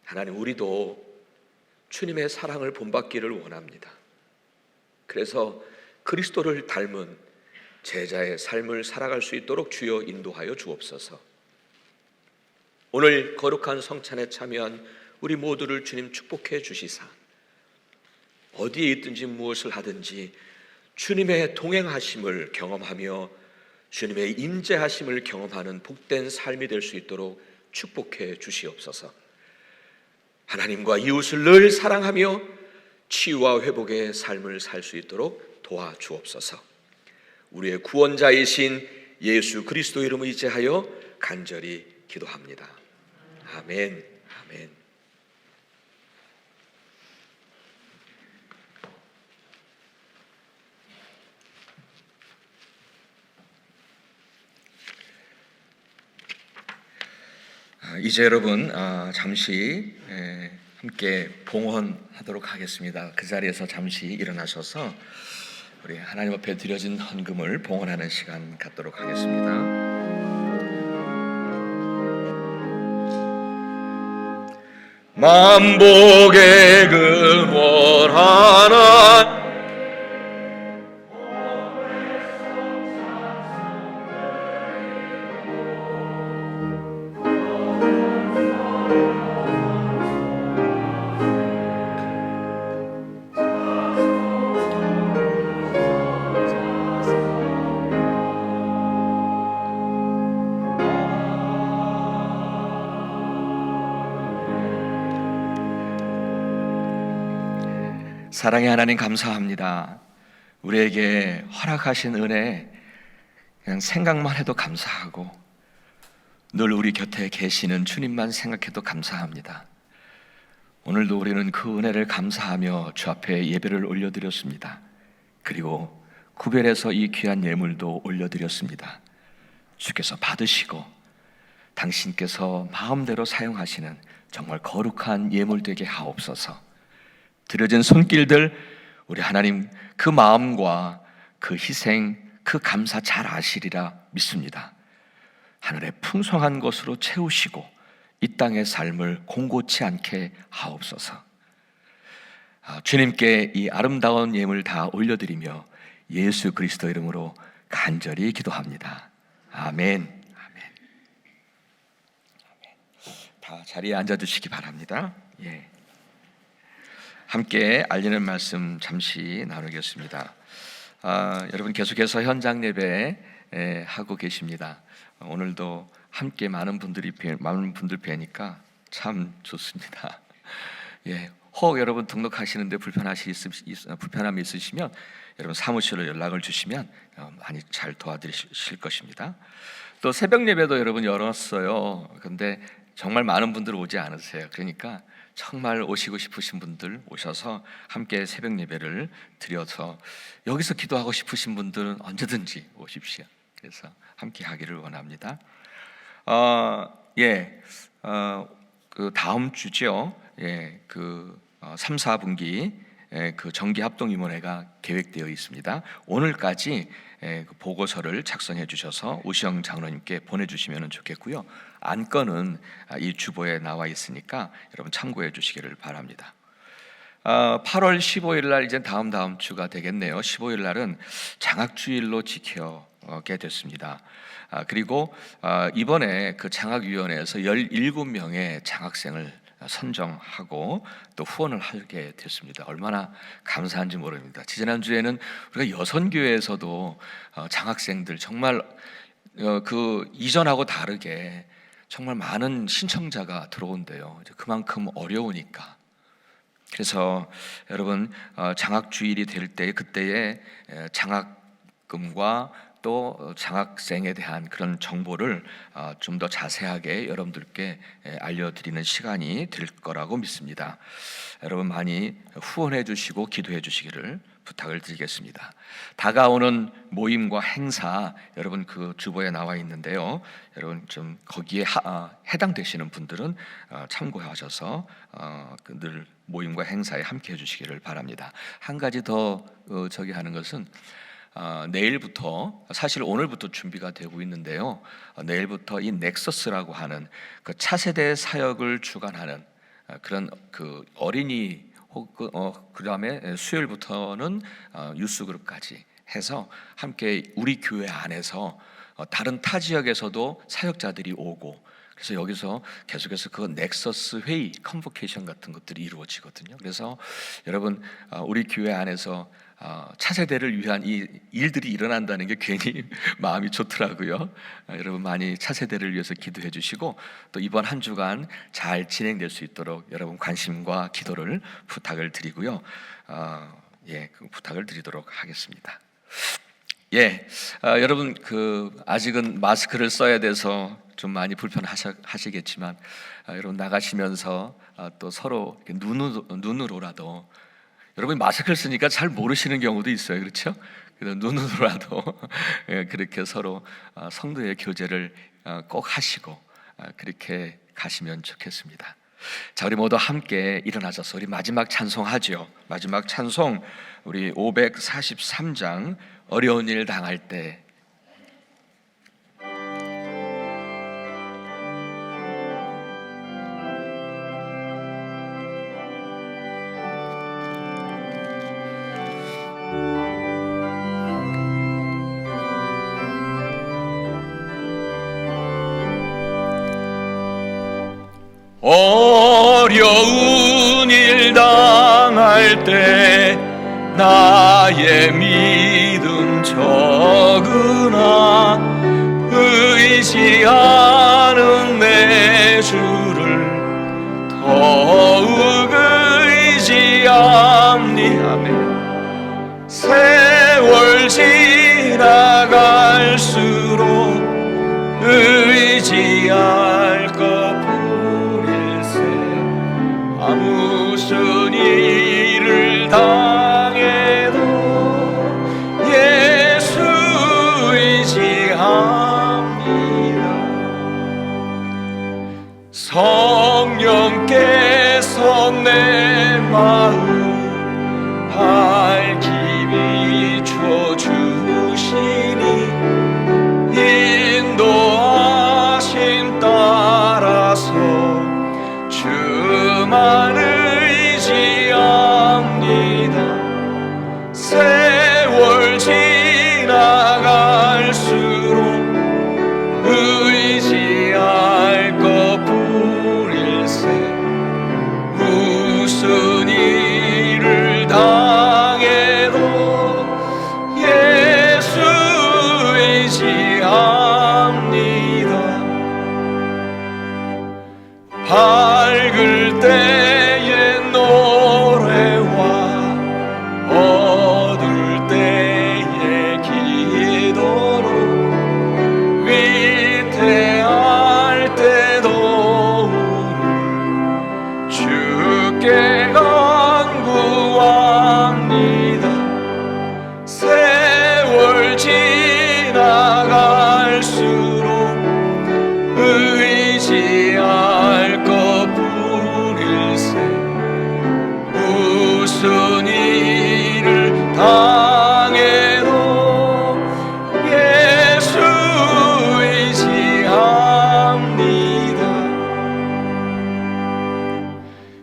하나님, 우리도 주님의 사랑을 본받기를 원합니다. 그래서 그리스도를 닮은 제자의 삶을 살아갈 수 있도록 주여 인도하여 주옵소서. 오늘 거룩한 성찬에 참여한 우리 모두를 주님 축복해 주시사 어디에 있든지 무엇을 하든지 주님의 동행하심을 경험하며 주님의 임재하심을 경험하는 복된 삶이 될 수 있도록 축복해 주시옵소서. 하나님과 이웃을 늘 사랑하며 치유와 회복의 삶을 살 수 있도록 도와주옵소서. 우리의 구원자이신 예수 그리스도 이름을 의지하여 간절히 기도합니다. 아멘. 아멘. 이제 여러분 잠시 함께 봉헌하도록 하겠습니다. 그 자리에서 잠시 일어나셔서 우리 하나님 앞에 드려진 헌금을 봉헌하는 시간 갖도록 하겠습니다. 만복의 근원 하나 사랑의 하나님 감사합니다. 우리에게 허락하신 은혜 그냥 생각만 해도 감사하고 늘 우리 곁에 계시는 주님만 생각해도 감사합니다. 오늘도 우리는 그 은혜를 감사하며 주 앞에 예배를 올려드렸습니다. 그리고 구별해서 이 귀한 예물도 올려드렸습니다. 주께서 받으시고 당신께서 마음대로 사용하시는 정말 거룩한 예물 되게 하옵소서. 드려진 손길들 우리 하나님 그 마음과 그 희생, 그 감사 잘 아시리라 믿습니다. 하늘의 풍성한 것으로 채우시고 이 땅의 삶을 공고치 않게 하옵소서. 주님께 이 아름다운 예물 다 올려드리며 예수 그리스도 이름으로 간절히 기도합니다. 아멘. 다 자리에 앉아주시기 바랍니다. 예. 함께 알리는 말씀 잠시 나누겠습니다. 여러분 계속해서 현장 예배 하고 계십니다. 오늘도 함께 많은 분들 뵈니까 참 좋습니다. 예, 혹 여러분 등록하시는데 불편함이 있으시면 여러분 사무실로 연락을 주시면 많이 잘 도와드릴 것입니다. 또 새벽 예배도 여러분 열었어요. 근데 정말 많은 분들 오지 않으세요. 그러니까 정말 오시고 싶으신 분들 오셔서 함께 새벽 예배를 드려서 여기서 기도하고 싶으신 분들은 언제든지 오십시오. 그래서 함께 하기를 원합니다. 그 다음 주죠. 예, 3, 4분기 그 정기 합동임원회가 계획되어 있습니다. 오늘까지 그 보고서를 작성해 주셔서 우시영 장로님께 보내주시면 좋겠고요. 안건은 이 주보에 나와 있으니까 여러분 참고해 주시기를 바랍니다. 8월 15일 날 이제 다음 주가 되겠네요. 15일 날은 장학주일로 지켜게 됐습니다. 그리고 이번에 그 장학위원회에서 17명의 장학생을 선정하고 또 후원을 하게 됐습니다. 얼마나 감사한지 모릅니다. 지난주에는 우리가 여선교회에서도 장학생들 정말 그 이전하고 다르게 정말 많은 신청자가 들어온대요. 그만큼 어려우니까. 그래서 여러분 장학주일이 될 때 그때의 장학금과 또 장학생에 대한 그런 정보를 좀 더 자세하게 여러분들께 알려드리는 시간이 될 거라고 믿습니다. 여러분 많이 후원해 주시고 기도해 주시기를 부탁을 드리겠습니다. 다가오는 모임과 행사 여러분 그 주보에 나와 있는데요. 여러분 좀 거기에 해당되시는 분들은 참고하셔서 늘 모임과 행사에 함께 해주시기를 바랍니다. 한 가지 더 저기 하는 것은 내일부터 사실 오늘부터 준비가 되고 있는데요. 내일부터 이 넥서스라고 하는 그 차세대 사역을 주관하는 그런 그 어린이 그 다음에 수요일부터는 유스그룹까지 해서 함께 우리 교회 안에서 다른 타 지역에서도 사역자들이 오고 그래서 여기서 계속해서 그 넥서스 회의, 컨보케이션 같은 것들이 이루어지거든요. 그래서 여러분 우리 교회 안에서 차세대를 위한 이 일들이 일어난다는 게 괜히 마음이 좋더라고요. 여러분 많이 차세대를 위해서 기도해 주시고 또 이번 한 주간 잘 진행될 수 있도록 여러분 관심과 기도를 부탁을 드리고요. 그 부탁을 드리도록 하겠습니다. 여러분 아직은 마스크를 써야 돼서 좀 많이 불편하시겠지만 여러분 나가시면서 또 서로 눈으로라도 여러분이 마스크를 쓰니까 잘 모르시는 경우도 있어요. 그렇죠? 그래서 눈으로라도 그렇게 서로 성도의 교제를 꼭 하시고 그렇게 가시면 좋겠습니다. 자, 우리 모두 함께 일어나셔서 우리 마지막 찬송하죠. 마지막 찬송 우리 543장 어려운 일 당할 때 어려운 일 당할 때 나의 믿음 적으나 의지하는 내 주를 더욱 의지합니다. 세월 지나갈수록 의지할 것뿐일세. 무슨 일을 당해도 예수 의지합니다.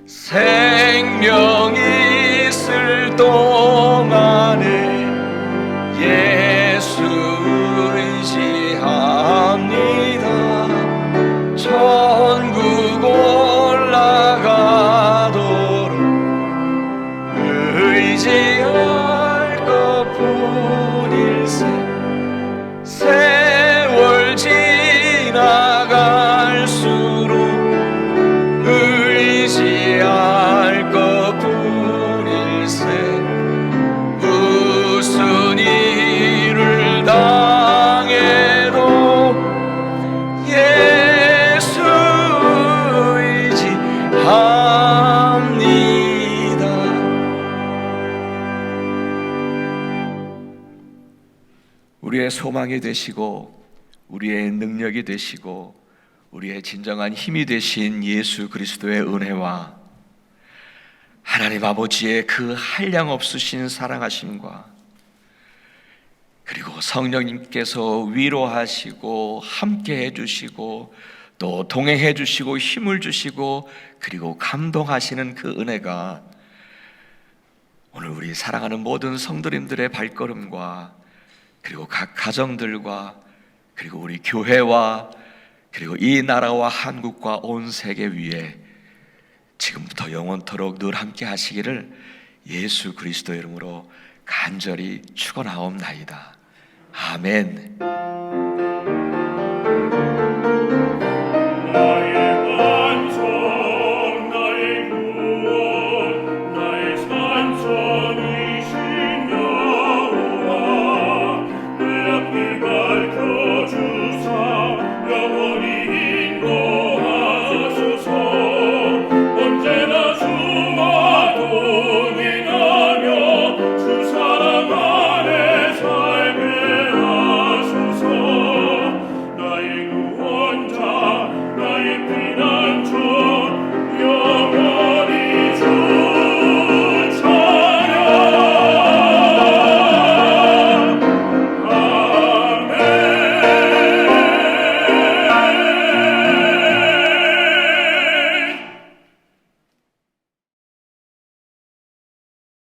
생명이 있을 동안에 예수 의지합니다. 천국 올라가도록 의지할 것뿐일세. 세월 지나갈수록 의지할 것뿐일세. 무슨 일을 당해도 예수 의지합니다. 우리의 소망이 되시고 우리의 능력이 되시고 우리의 진정한 힘이 되신 예수 그리스도의 은혜와 하나님 아버지의 그 한량 없으신 사랑하심과 그리고 성령님께서 위로하시고 함께 해주시고 또 동행해 주시고 힘을 주시고 그리고 감동하시는 그 은혜가 오늘 우리 사랑하는 모든 성도님들의 발걸음과 그리고 각 가정들과 그리고 우리 교회와 그리고 이 나라와 한국과 온 세계 위에 지금부터 영원토록 늘 함께 하시기를 예수 그리스도의 이름으로 간절히 축원하옵나이다. 아멘.